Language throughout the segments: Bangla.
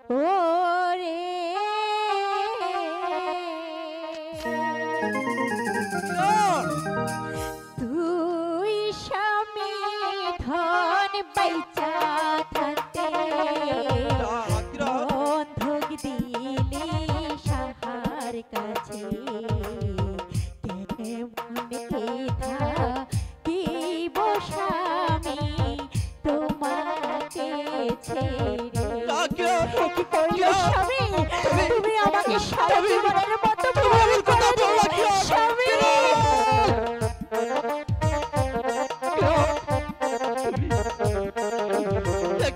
ওরে তুই স্বামী ধন বাইচা থাকতে বন্ধক দিলি সাহার কাছে কেমনে থাকিব স্বামী তোমাকে ছেড়ে কি করলে স্বামী তুমি আমাকে সারা জীবনের মতো ভুল করে দিলে স্বামী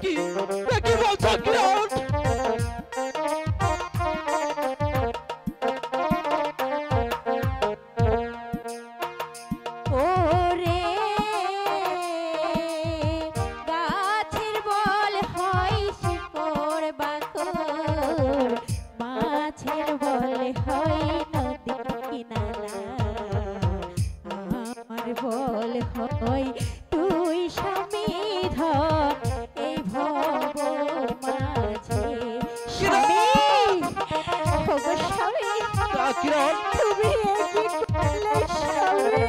কি বলছো কিরণ? ওরে গাছের বল হয় শিকড় বাকড় মাছের বল হয় নদীর কিনারা আমার বল হয় তুই স্বামী ধর এই ভব মাঝে স্বামী ওগো স্বামী কিরণ তুমি কি করলে স্বামী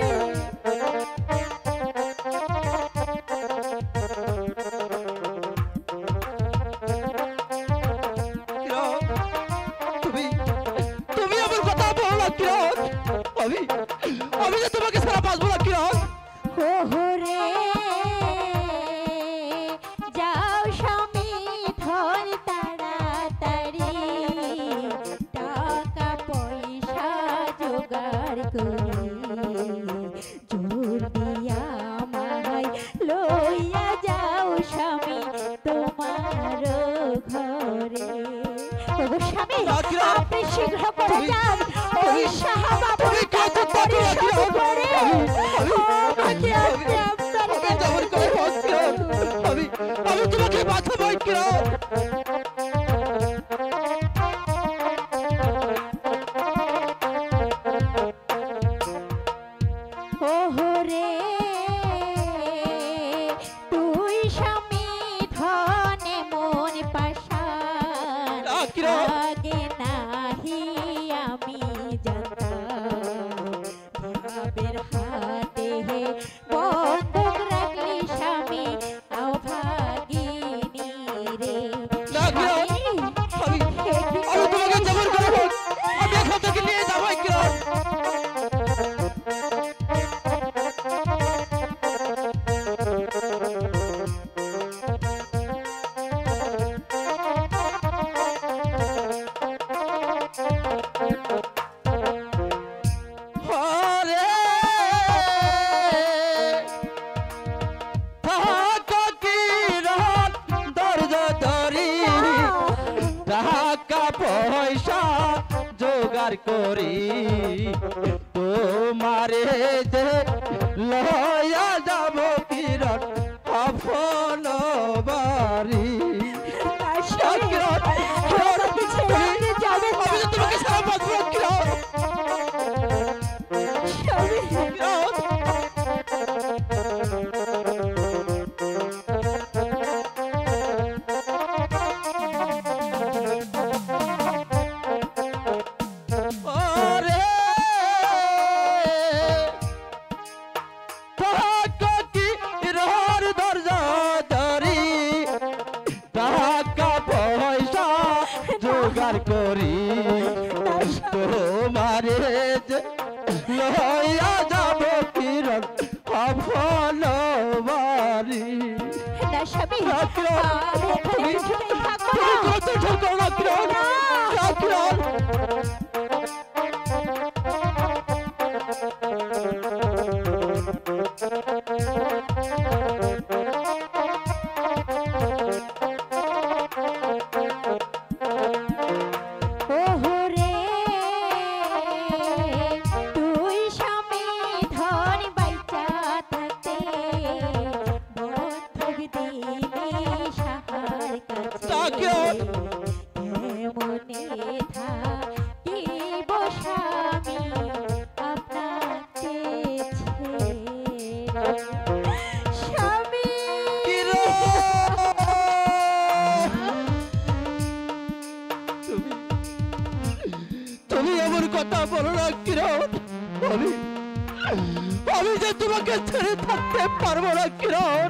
তুমি আমার কথা বলো না কিরণ। আমি যে তোমাকে ছাড়া বাঁচবো না কিরণ। ওরে যাও স্বামী ধন তাড়াতাড়ি টাকা পয়সা জোগাড় করি জোর দিয়া আমায় লইয়া যাও স্বামী তোমার ঘরে ওগো স্বামী আপনি শীঘ্র করে যান ওই শাহবাবুর টাকা পরিশোধ করে আমাকে আপনি আপনার কাছে আমি তোমাকে বাঁচাবো কিরণ। ওরে তুই স্বামী ধনে মন পাশান আগে নাহি আমি জানতাম ভাবের হাতে বন্ধক রাখলি স্বামী আও ভাগিনী রে স্বামী তোমাকে জবর করবো। আমি এখন থেকে নিয়ে যাবো কিরণ। টাকা পয়সা জোগাড় করি তোমারে যে লয়া যাব কিরণ আপন বাড়ি। তোমাকে সারা বাঁচবো কিরণ। করি তোমারে লইয়া যাব কিরণ আপন বাড়ি। তুই স্বামী ধন বাইচা থাকতে বন্ধক দিলি সাহার কাছে তুমি এমন কথা বলো না কিরণ। আমি আমি যে তোমাকে ছেড়ে থাকতে পারবো না কিরণ।